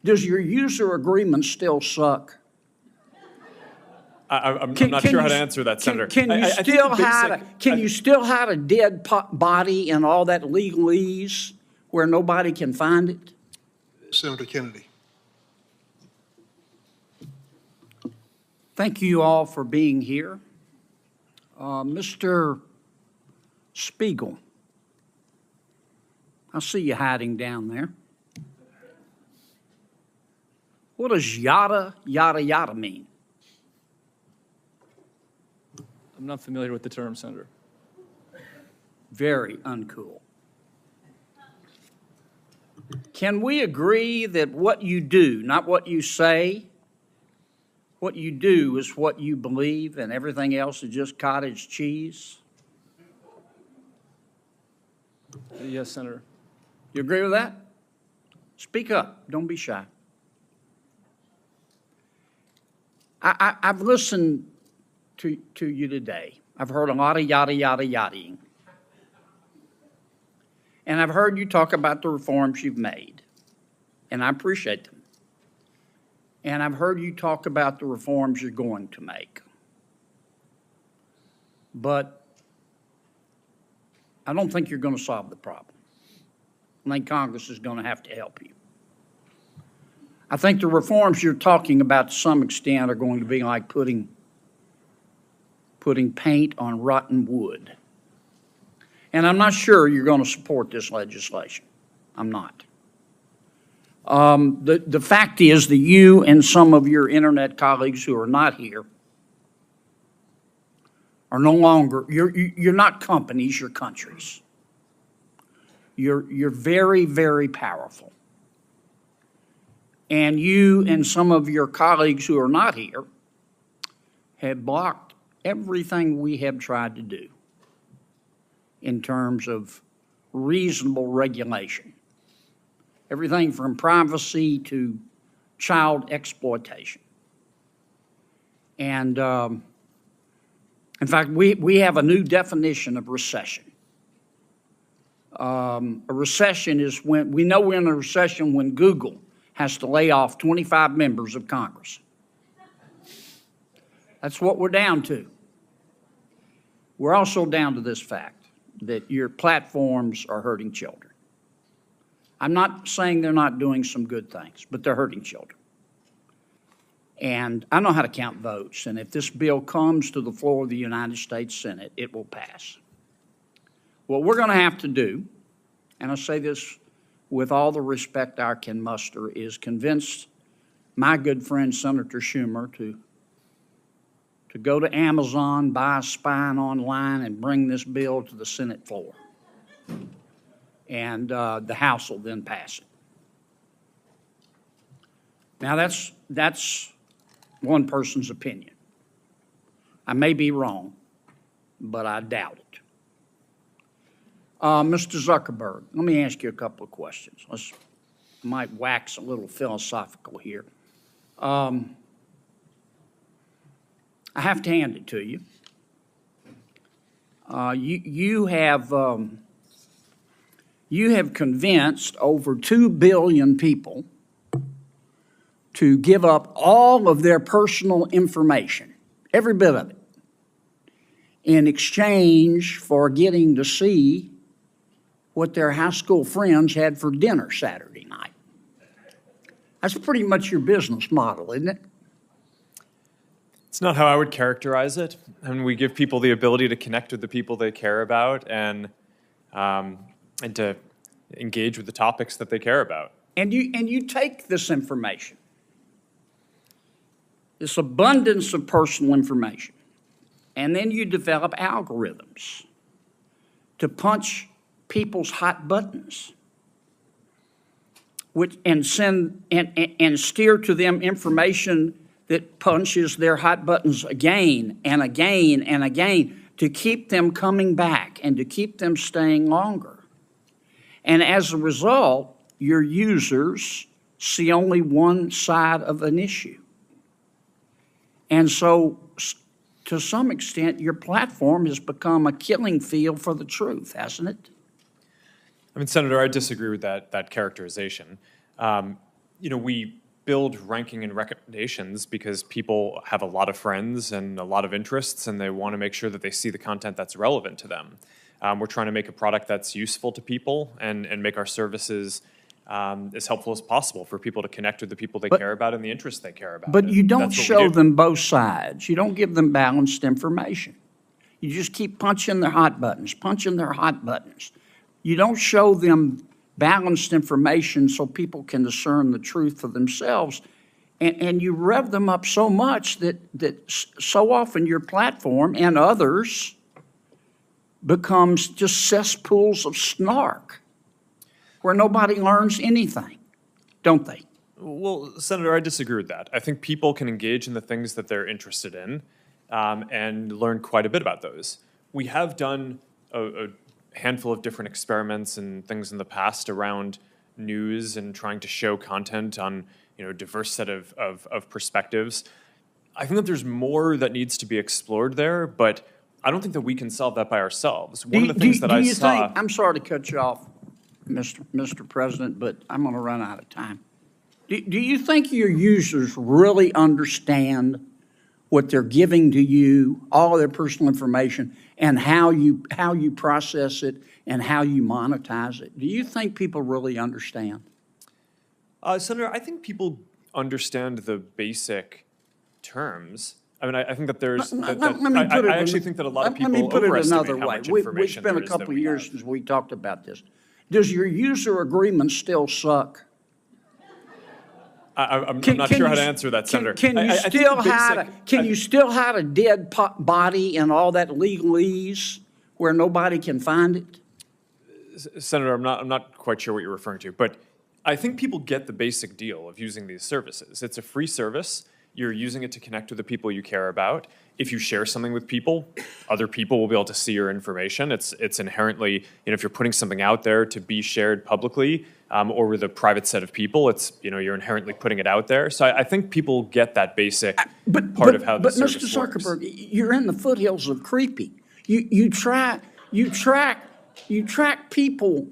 Does your user agreement still suck? I'm not sure how to answer that, Senator. Can you still hide a dead body in all that legalese where nobody can find it? Senator Kennedy. Thank you all for being here. Mr. Spiegel, I see you hiding down there. What does yada, yada, yada mean? I'm not familiar with the term, Senator. Very uncool. Can we agree that what you do, not what you say, what you do is what you believe and everything else is just cottage cheese? Yes, Senator. You agree with that? Speak up. Don't be shy. I've listened to you today. I've heard a lot of yada, yada, yadaing. And I've heard you talk about the reforms you've made, and I appreciate them. And I've heard you talk about the reforms you're going to make. But I don't think you're going to solve the problem. I think Congress is going to have to help you. I think the reforms you're talking about to some extent are going to be like putting paint on rotten wood. And I'm not sure you're going to support this legislation. I'm not. The fact is that you and some of your internet colleagues who are not here are no longer, you're not companies, you're countries. You're very, very powerful. And you and some of your colleagues who are not here have blocked everything we have tried to do in terms of reasonable regulation. Everything from privacy to child exploitation. And in fact, we have a new definition of recession. A recession is when, we know we're in a recession when Google has to lay off 25 members of Congress. That's what we're down to. We're also down to this fact that your platforms are hurting children. I'm not saying they're not doing some good things, but they're hurting children. And I know how to count votes, and if this bill comes to the floor of the United States Senate, it will pass. What we're going to have to do, and I say this with all the respect I can muster, is convince my good friend Senator Schumer to go to Amazon, buy a spine online, and bring this bill to the Senate floor. And the House will then pass it. Now, that's one person's opinion. I may be wrong, but I doubt it. Mr. Zuckerberg, let me ask you a couple of questions. Might wax a little philosophical here. I have to hand it to you. You have convinced over 2 billion people to give up all of their personal information, every bit of it, in exchange for getting to see what their high school friends had for dinner Saturday night. That's pretty much your business model, isn't it? It's not how I would characterize it. I mean, we give people the ability to connect with the people they care about and to engage with the topics that they care about. And you take this information, this abundance of personal information, and then you develop algorithms to punch people's hot buttons, and send and steer to them information that punches their hot buttons again and again and again to keep them coming back and to keep them staying longer. And as a result, your users see only one side of an issue. And so, to some extent, your platform has become a killing field for the truth, hasn't it? I mean, Senator, I disagree with that characterization. we build ranking and recommendations because people have a lot of friends and a lot of interests, and they want to make sure that they see the content that's relevant to them. We're trying to make a product that's useful to people and make our services as helpful as possible for people to connect with the people they care about and the interests they care about. But you And don't that's what we show do. them both sides. You don't give them balanced information. You just keep punching their hot buttons, punching their hot buttons. You don't show them balanced information so people can discern the truth for themselves. And you rev them up so much that so often your platform and others becomes just cesspools of snark where nobody learns anything, don't they? Well, Senator, I disagree with that. I think people can engage in the things that they're interested in and learn quite a bit about those. We have done a handful of different experiments and things in the past around news and trying to show content on a diverse set of perspectives. I think that there's more that needs to be explored there, but I don't think that we can solve that by ourselves. One of the things that I saw. I'm sorry to cut you off, Mr. President, but I'm going to run out of time. Do you think your users really understand what they're giving to you, all of their personal information, and how you process it and how you monetize it? Do you think people really understand? Senator, I think people understand the basic terms. I mean, I think that there's. I actually think that a lot of people overestimate how much information It's been a there is couple that of we years have. since we talked about this. Does your user agreement still suck? I'm not sure how to answer that, Senator. Can you still hide a dead body and all that legalese where nobody can find it? Senator, I'm not quite sure what you're referring to, but I think people get the basic deal of using these services. It's a free service. You're using it to connect with the people you care about. If you share something with people, other people will be able to see your information. It's inherently, if you're putting something out there to be shared publicly or with a private set of people, it's, you're inherently putting it out there. So I think people get that basic part of how the service works. But Mr. Zuckerberg, you're in the foothills of creepy. You track people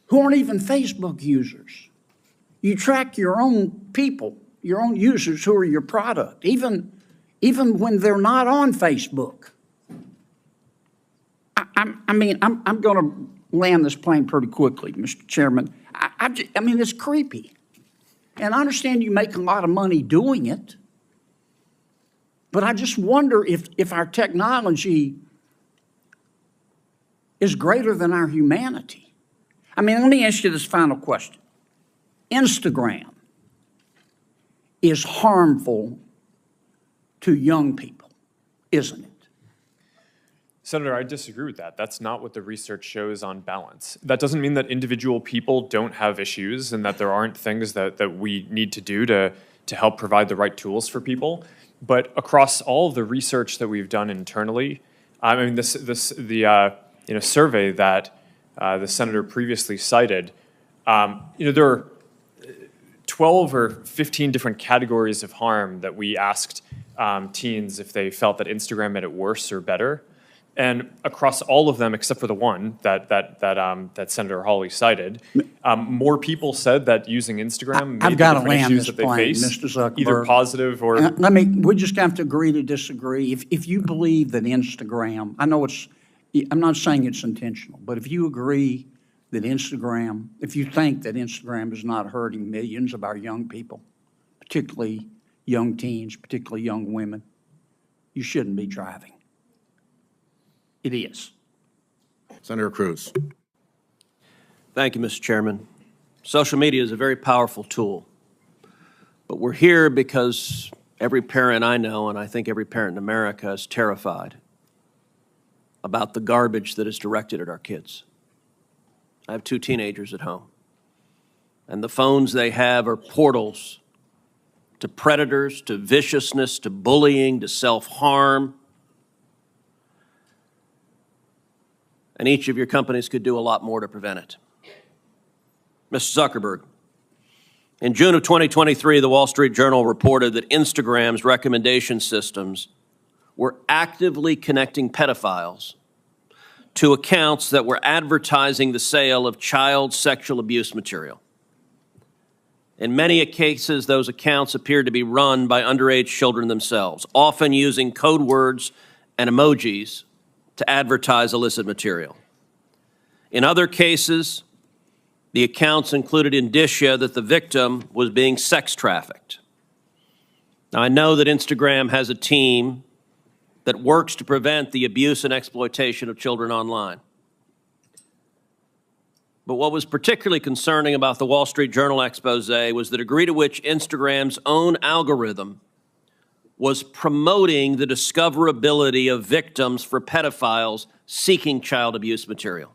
who aren't even Facebook users. You track your own people, your own users who are your product, even when they're not on Facebook. I'm going to land this plane pretty quickly, Mr. Chairman. I mean, it's creepy. And I understand you make a lot of money doing it, but I just wonder if our technology is greater than our humanity. I mean, let me ask you this final question. Instagram is harmful to young people, isn't it? Senator, I disagree with that. That's not what the research shows on balance. That doesn't mean that individual people don't have issues and that there aren't things that we need to do to help provide the right tools for people. But across all of the research that we've done internally, I mean, the survey that the senator previously cited, there are 12 or 15 different categories of harm that we asked teens if they felt that Instagram made it worse or better. And across all of them, except for the one that Senator Hawley cited, more people said that using Instagram made the different issues that they face Mr. Zuckerberg. either positive or. We just have to agree to disagree. If you believe that Instagram, I'm not saying it's intentional, but if you agree that if you think that Instagram is not hurting millions of our young people, particularly young teens, particularly young women, you shouldn't be driving. It is. Senator Cruz. Thank you, Mr. Chairman. Social media is a very powerful tool, but we're here because every parent I know, and I think every parent in America, is terrified about the garbage that is directed at our kids. I have 2 teenagers at home, and the phones they have are portals to predators, to viciousness, to bullying, to self-harm. And each of your companies could do a lot more to prevent it. Mr. Zuckerberg, in June of 2023, the Wall Street Journal reported that Instagram's recommendation systems were actively connecting pedophiles to accounts that were advertising the sale of child sexual abuse material. In many cases, those accounts appeared to be run by underage children themselves, often using code words and emojis to advertise illicit material. In other cases, the accounts included indicia that the victim was being sex trafficked. Now, I know that Instagram has a team that works to prevent the abuse and exploitation of children online. But what was particularly concerning about the Wall Street Journal expose was the degree to which Instagram's own algorithm was promoting the discoverability of victims for pedophiles seeking child abuse material.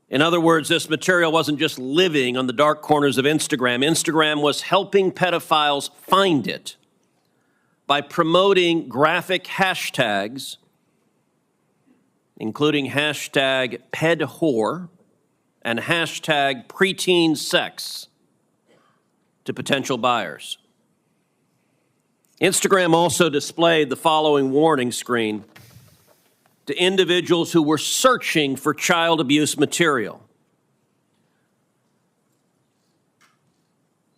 In other words, this material wasn't just living on the dark corners of Instagram. Instagram was helping pedophiles find it by promoting graphic hashtags, including hashtag pedwhore and hashtag preteen sex, to potential buyers. Instagram also displayed the following warning screen to individuals who were searching for child abuse material.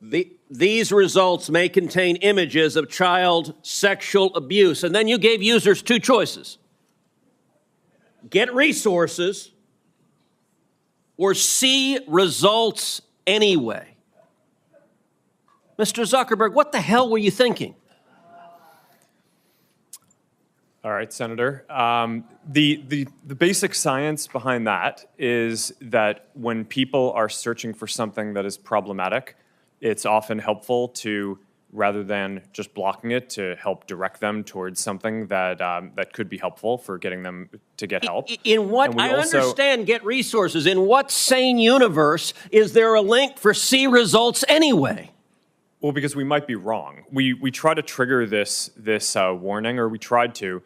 These results may contain images of child sexual abuse. And then you gave users two choices: get resources or see results anyway. Mr. Zuckerberg, what the hell were you thinking? All right, Senator. The basic science behind that is that when people are searching for something that is problematic, it's often helpful to, rather than just blocking it, to help direct them towards something that that could be helpful for getting them to get help. In what, I understand get resources. In what sane universe is there a link for see results anyway? Well, because we might be wrong. We try to trigger this warning, or we tried to,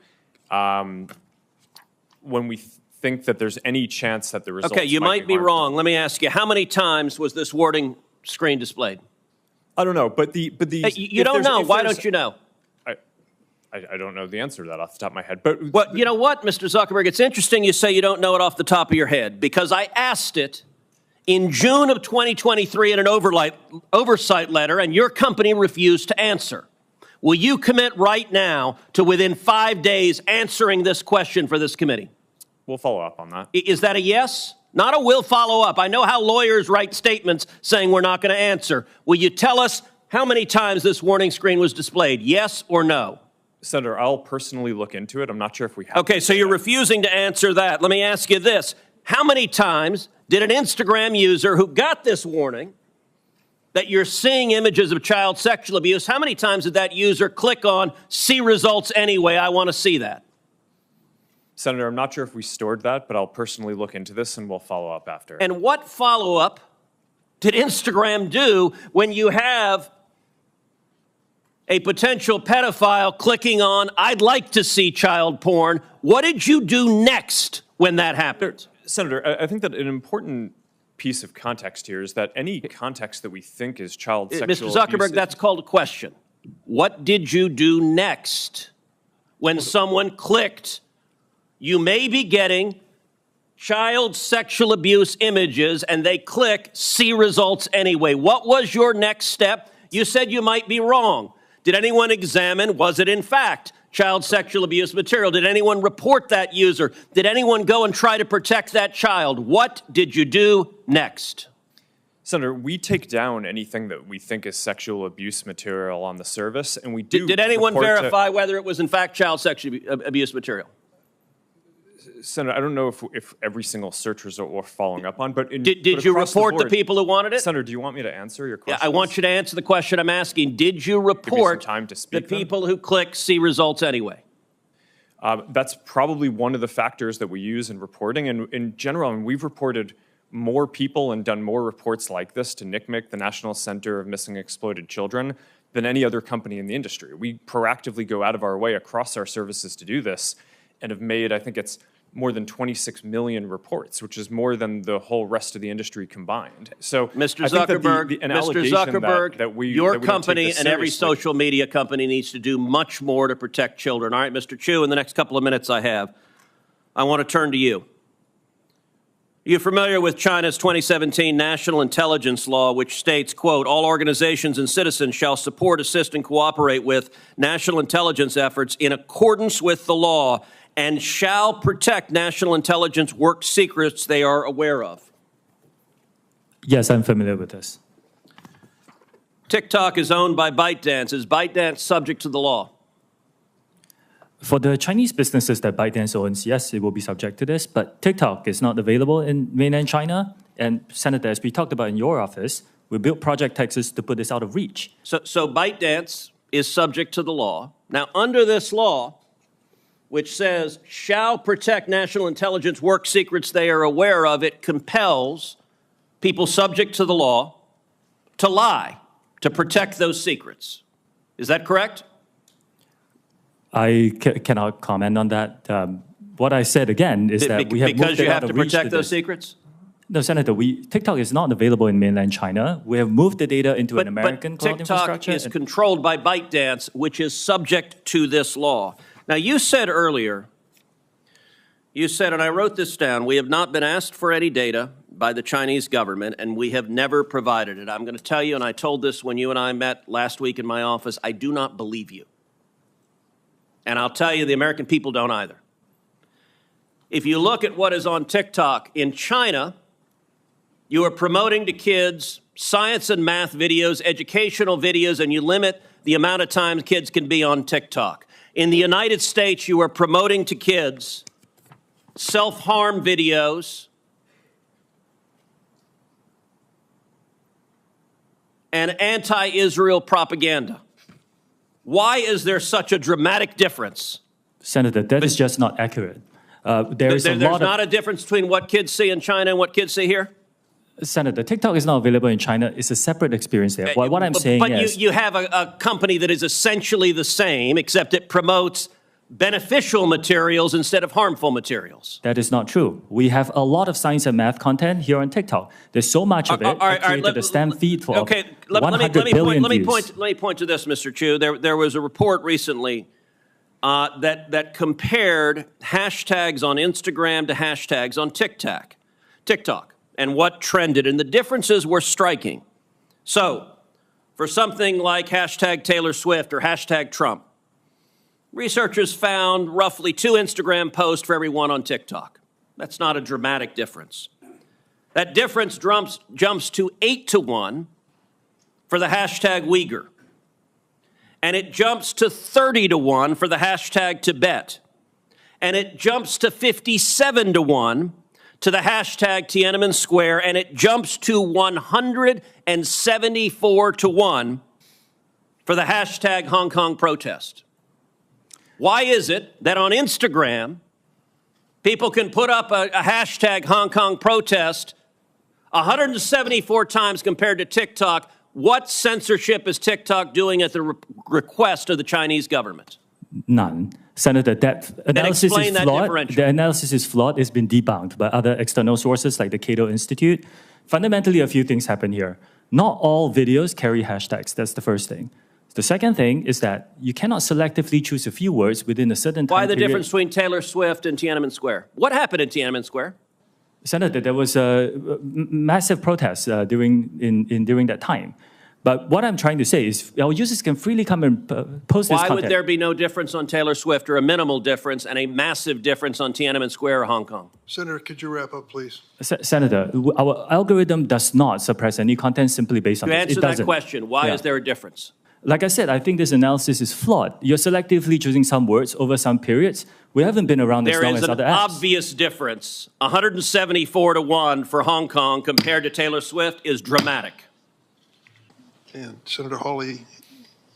when we think that there's any chance that the results Okay, you might be harmful. wrong. Let me ask you, how many times was this warning screen displayed? I don't know, but the You don't know. Why don't you know? I don't know the answer to that off the top of my head. But Well, you know what, Mr. Zuckerberg? It's interesting you say you don't know it off the top of your head, because I asked it in June of 2023 in an oversight letter, and your company refused to answer. Will you commit right now to, within 5 days, answering this question for this committee? we'll follow up on that. Is that a yes? Not a will follow up. I know how lawyers write statements saying we're not going to answer. Will you tell us how many times this warning screen was displayed? Yes or no? Senator, I'll personally look into it. I'm not sure if we have. Okay, so you're refusing to answer that. Let me ask you this. How many times did an Instagram user who got this warning that you're seeing images of child sexual abuse, how many times did that user click on see results anyway? I want to see that. Senator, I'm not sure if we stored that, but I'll personally look into this and we'll follow up after. And what follow-up did Instagram do when you have a potential pedophile clicking on, I'd like to see child porn? What did you do next when that happened? Senator, I think that an important piece of context here is that any context that we think is child sexual Mr. Zuckerberg, abuse, that's called a question. What did you do next when someone clicked, you may be getting child sexual abuse images, and they click see results anyway? What was your next step? You said you might be wrong. Did anyone examine, was it in fact child sexual abuse material? Did anyone report that user? Did anyone go and try to protect that child? What did you do next? Senator, we take down anything that we think is sexual abuse material on the service, and we do. Did anyone report verify whether it was in fact child sexual abuse material? Senator, I don't know if every single search result we're following up on, but Did you report the people who wanted it? Senator, do you want me to answer your question? Yeah, I want you to answer the question I'm asking. Did you report time to the speak then? people who click see results anyway? That's probably one of the factors that we use in reporting. And in general, and we've reported more people and done more reports like this to NCMEC, the National Center of Missing and Exploited Children, than any other company in the industry. We proactively go out of our way across our services to do this and have made, I think it's more than 26 million reports, which is more than the whole rest of the industry combined. So, Mr. I think that Zuckerberg, an Mr. allegation Zuckerberg, that we your that we don't take company this and every seriously- social media company needs to do much more to protect children. All right, Mr. Chu, in the next couple of minutes I have, I want to turn to you. You're familiar with China's 2017 National Intelligence Law, which states, quote, all organizations and citizens shall support, assist, and cooperate with national intelligence efforts in accordance with the law and shall protect national intelligence work secrets they are aware of. Yes, I'm familiar with this. TikTok is owned by ByteDance. Is ByteDance subject to the law? For the Chinese businesses that ByteDance owns, yes, it will be subject to this, but TikTok is not available in mainland China. And Senator, as we talked about in your office, we built Project Texas to put this out of reach. So ByteDance is subject to the law. Now, under this law, which says shall protect national intelligence work secrets they are aware of, it compels people subject to the law to lie to protect those secrets. Is that correct? I cannot comment on that. What I said again is that we have moved it out of reach. Because you have to protect those secrets? No, Senator, TikTok is not available in mainland China. We have moved the data into an American cloud infrastructure. TikTok is controlled by ByteDance, which is subject to this law. Now, you said earlier, and I wrote this down, we have not been asked for any data by the Chinese government, and we have never provided it. I'm going to tell you, and I told this when you and I met last week in my office, I do not believe you. And I'll tell you, the American people don't either. If you look at what is on TikTok in China, you are promoting to kids science and math videos, educational videos, and you limit the amount of time kids can be on TikTok. In the United States, you are promoting to kids self-harm videos and anti-Israel propaganda. Why is there such a dramatic difference? Senator, that is just not accurate. There's not a difference between what kids see in China and what kids see here? Senator, TikTok is not available in China. It's a separate experience there. What I'm saying is... But you have a company that is essentially the same, except it promotes beneficial materials instead of harmful materials. That is not true. We have a lot of science and math content here on TikTok. There's so much of it. I created a STEM feed for 100 billion views. Let me point to this, Mr. Chu. There was a report recently that compared hashtags on Instagram to hashtags on TikTok, and what trended, and the differences were striking. So, for something like hashtag Taylor Swift or hashtag Trump, researchers found roughly 2 Instagram posts for every one on TikTok. That's not a dramatic difference. That difference jumps to 8 to 1 for the hashtag Uyghur. And it jumps to 30 to 1 for the hashtag Tibet. And it jumps to 57 to 1 to the hashtag Tiananmen Square. And it jumps to 174 to 1 for the hashtag Hong Kong protest. Why is it that on Instagram, people can put up a hashtag Hong Kong protest 174 times compared to TikTok? What censorship is TikTok doing at the request of the Chinese government? None. Senator, that analysis is flawed. The analysis is flawed. It's been debunked by other external sources like the Cato Institute. Fundamentally, a few things happen here. Not all videos carry hashtags. That's the first thing. The second thing is that you cannot selectively choose a few words within a certain time period. Why the difference between Taylor Swift and Tiananmen Square? What happened in Tiananmen Square? Senator, there was a massive protest during that time. But what I'm trying to say is our users can freely come and post this content. Why would there be no difference on Taylor Swift, or a minimal difference, and a massive difference on Tiananmen Square or Hong Kong? Senator, could you wrap up, please? Senator, our algorithm does not suppress any content simply based on this. To answer that question, why is there a difference? Like I said, I think this analysis is flawed. You're selectively choosing some words over some periods. We haven't been around as long as other apps. There is an obvious difference. 174 to 1 for Hong Kong compared to Taylor Swift is dramatic. And Senator Hawley,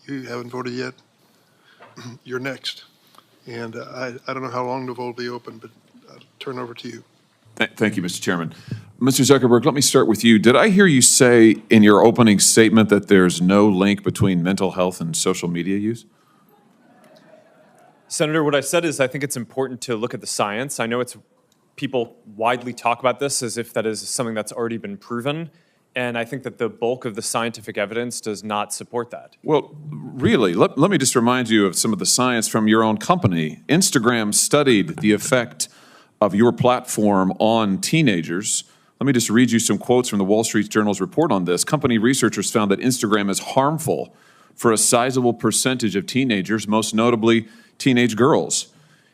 you haven't voted yet. You're next. And I don't know how long the vote will be open, but I'll turn over to you. Thank you, Mr. Chairman. Mr. Zuckerberg, let me start with you. Did I hear you say in your opening statement that there's no link between mental health and social media use? Senator, what I said is I think it's important to look at the science. I know people widely talk about this as if that is something that's already been proven. And I think that the bulk of the scientific evidence does not support that. Well, really, let me just remind you of some of the science from your own company. Instagram studied the effect of your platform on teenagers. Let me just read you some quotes from the Wall Street Journal's report on this. Company researchers found that Instagram is harmful for a sizable percentage of teenagers, most notably teenage girls.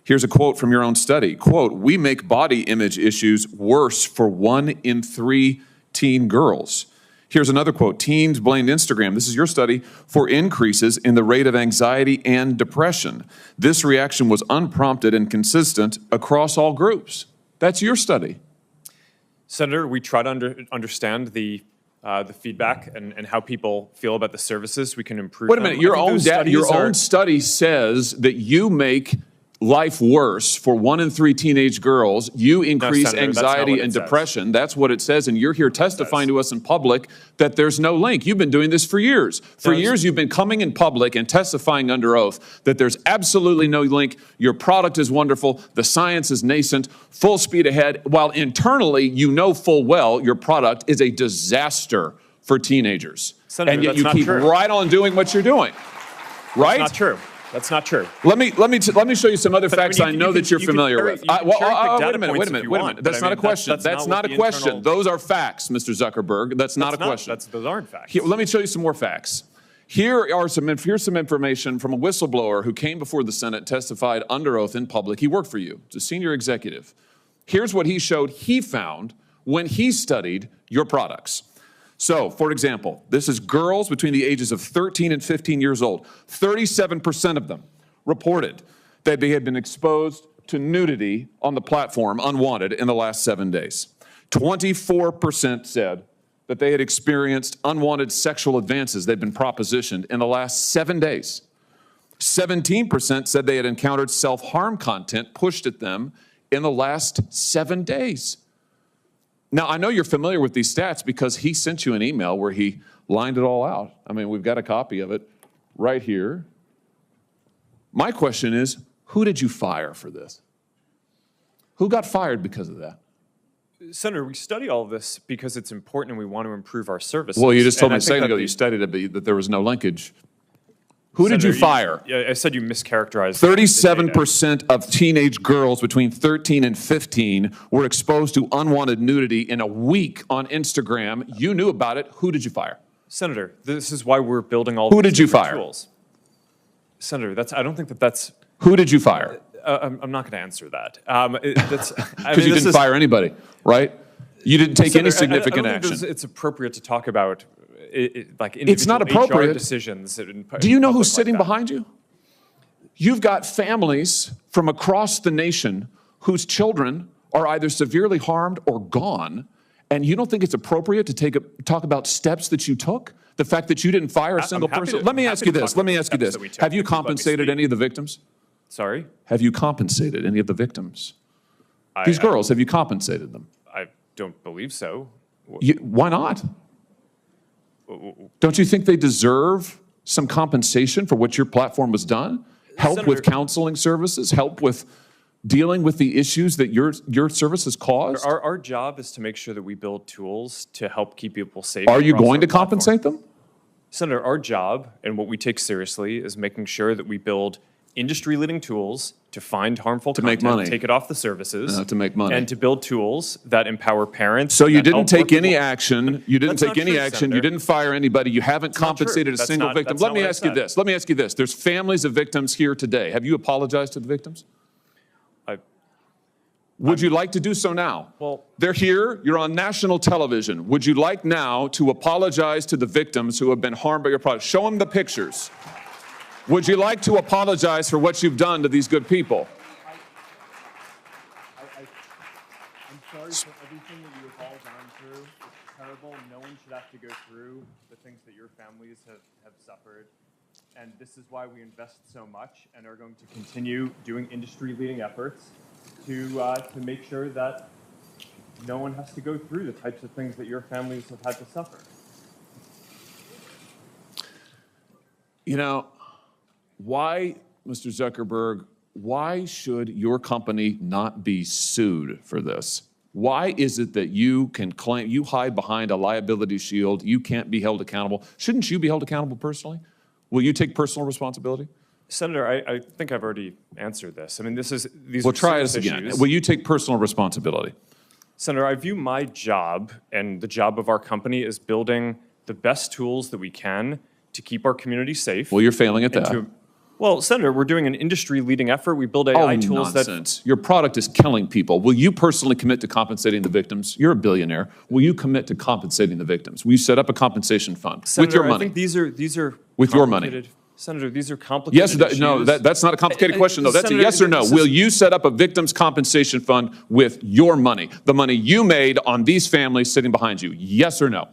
Here's a quote from your own study. Quote, "We make body image issues worse for 1 in 3 teen girls." Here's another quote. "Teens blamed Instagram," this is your study, "for increases in the rate of anxiety and depression. This reaction was unprompted and consistent across all groups." That's your study. Senator, we try to understand the feedback and how people feel about the services. We can improve. Wait a minute, your own study says that you make life worse for 1 in 3 teenage girls. You increase Senator, anxiety and depression. That's what it says, and you're here testifying to us in public that there's no link. You've been doing this for years. For years, you've been coming in public and testifying under oath that there's absolutely no link. Your product is wonderful. The science is nascent, full speed ahead, while internally, you know full well your product is a disaster for teenagers. Senator, and yet that's you not keep true. right on doing what you're doing. Right? That's not true. That's not true. Let me show you some other facts I know that you're familiar with. Wait a minute. That's not a question. That's not a question. Those are facts, Mr. Zuckerberg. That's not a question. Those aren't facts. Let me show you some more facts. Here's some information from a whistleblower who came before the Senate, testified under oath in public. He worked for you. It's a senior executive. Here's what he showed he found when he studied your products. So, for example, this is girls between the ages of 13 and 15 years old. 37% of them reported that they had been exposed to nudity on the platform unwanted in the last 7 days. 24% said that they had experienced unwanted sexual advances, they'd been propositioned in the last 7 days. 17% said they had encountered self-harm content pushed at them in the last 7 days. Now, I know you're familiar with these stats because he sent you an email where he lined it all out. I mean, we've got a copy of it right here. My question is, who did you fire for this? Who got fired because of that? Senator, we study all of this because it's important and we want to improve our services. Well, you just told me a second ago you studied it, that there was no linkage. Who did you fire? I said you mischaracterized. 37% of teenage girls between 13 and 15 were exposed to unwanted nudity in a week on Instagram. You knew about it. Who did you fire? Senator, this is why we're building all Who these did you different fire? tools. Senator, I don't think that's. Who did you fire? I'm not going to answer that. Because you didn't fire anybody, right? You didn't take any significant I don't think action. it's appropriate to talk about like It's not individual appropriate. HR decisions. Do you know who's sitting behind you? You've got families from across the nation whose children are either severely harmed or gone, and you don't think it's appropriate to talk about steps that you took? The fact that you didn't fire a single person? Let me ask you this. Have you compensated any of the victims? Sorry? Have you compensated any of the victims? These girls, have you compensated them? I don't believe so. Why not? Don't you think they deserve some compensation for what your platform has done? Help Senator, with counseling services, help with dealing with the issues that your services caused? Our job is to make sure that we build tools to help keep people safe. Are you across going our to compensate platform. them? Senator, our job and what we take seriously is making sure that we build industry-leading tools to find harmful To content, make money. take it off the services, To make money. and to build tools that empower parents. So you that didn't help take working any people. action, you didn't That's take not any true, action, Senator. you didn't fire anybody, you haven't not true. compensated a That's single not- victim. that's Let not me what I ask you said. this, let me ask you this. There's families of victims here today. Have you apologized to the victims? Would you like to do so now? Well- They're here, you're on national television. Would you like now to apologize to the victims who have been harmed by your product? Show them the pictures. Would you like to apologize for what you've done to these good people? I'm sorry for everything that you have all gone through. It's terrible. No one should have to go through the things that your families have suffered. And this is why we invest so much and are going to continue doing industry-leading efforts to make sure that no one has to go through the types of things that your families have had to suffer. You know, why, Mr. Zuckerberg, why should your company not be sued for this? Why is it that you can claim, you hide behind a liability shield, you can't be held accountable? Shouldn't you be held accountable personally? Will you take personal responsibility? Senator, I think I've already answered this. I mean, these Well, are try serious us again. issues. Will you take personal responsibility? Senator, I view my job and the job of our company as building the best tools that we can to keep our community safe. Well, you're failing at and that. Well, Senator, we're doing an industry-leading effort. We build AI tools nonsense. Your product is killing people. Will you personally commit to compensating the victims? You're a billionaire. Will you commit to compensating the victims? Will you set up a compensation fund Senator, with your I money? think these are With your money. complicated- Senator, these are complicated Yes, issues. no, that's not a complicated question, though. That's a Senator, yes or no. this is- Will you set up a victims' compensation fund with your money, the money you made on these families sitting behind you? Yes or no?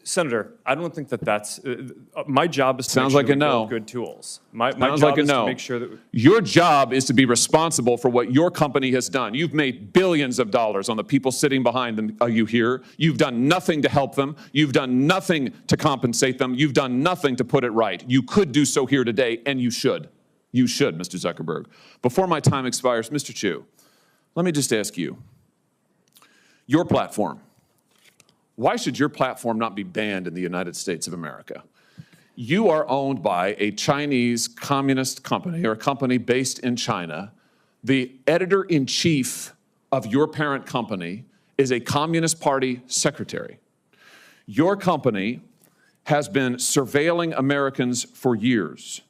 Senator, I don't think that's my job is to Sounds make like sure a we no. build good tools. My Sounds job like a is no. to make sure that Your job is to be responsible for what your company has done. You've made billions of dollars on the people sitting behind them. Are you here? You've done nothing to help them. You've done nothing to compensate them. You've done nothing to put it right. You could do so here today, and you should. You should, Mr. Zuckerberg. Before my time expires, Mr. Chu, let me just ask you, your platform, why should your platform not be banned in the United States of America? You are owned by a Chinese communist company or a company based in China. The editor-in-chief of your parent company is a Communist Party secretary. Your company has been surveilling Americans for years.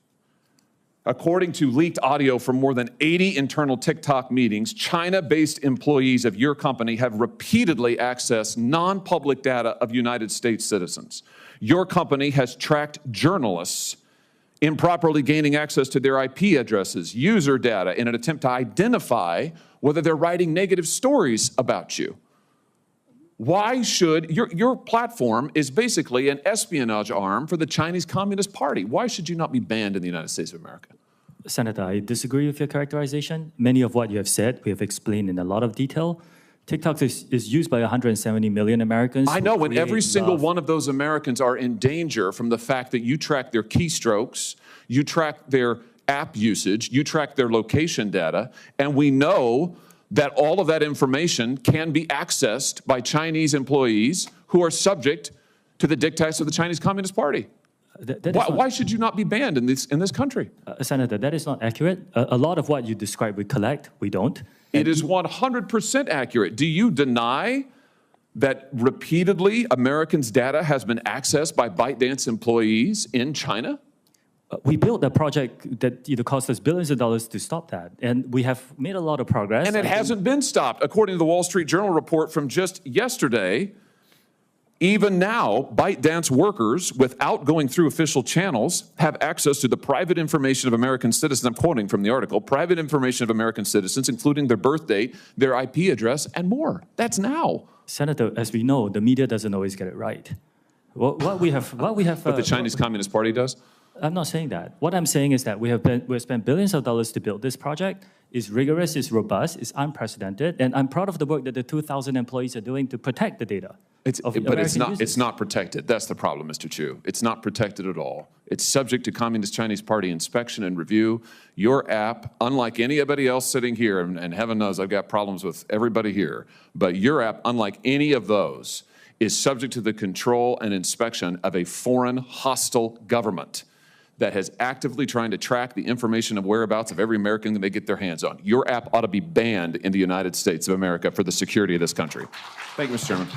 According to leaked audio from more than 80 internal TikTok meetings, China-based employees of your company have repeatedly accessed non-public data of United States citizens. Your company has tracked journalists improperly gaining access to their IP addresses, user data, in an attempt to identify whether they're writing negative stories about you. Why should your platform is basically an espionage arm for the Chinese Communist Party? Why should you not be banned in the United States of America? Senator, I disagree with your characterization. Many of what you have said, we have explained in a lot of detail. TikTok is used by 170 million Americans. I know, and every single love. one of those Americans are in danger from the fact that you track their keystrokes, you track their app usage, you track their location data, and we know that all of that information can be accessed by Chinese employees who are subject to the dictates of the Chinese Communist Party. Why should you not be banned in this country? Senator, that is not accurate. A lot of what you describe we collect, we don't. It is 100% accurate. Do you deny that repeatedly Americans' data has been accessed by ByteDance employees in China? We built a project that cost us billions of dollars to stop that, and we have made a lot of progress. And it hasn't been stopped. According to the Wall Street Journal report from just yesterday, even now, ByteDance workers, without going through official channels, have access to the private information of American citizens. I'm quoting from the article, private information of American citizens, including their birth date, their IP address, and more. That's now. Senator, as we know, the media doesn't always get it right. What we have. But the Chinese Communist Party does? I'm not saying that. What I'm saying is that we've spent billions of dollars to build this project. It's rigorous, it's robust, it's unprecedented, and I'm proud of the work that the 2,000 employees are doing to protect the data. But it's not protected. That's the problem, Mr. Chu. It's not protected at all. It's subject to Communist Chinese Party inspection and review. Your app, unlike anybody else sitting here, and heaven knows I've got problems with everybody here, but your app, unlike any of those, is subject to the control and inspection of a foreign hostile government that has actively trying to track the information of whereabouts of every American that they get their hands on. Your app ought to be banned in the United States of America for the security of this country. Thank you, Mr. Chairman.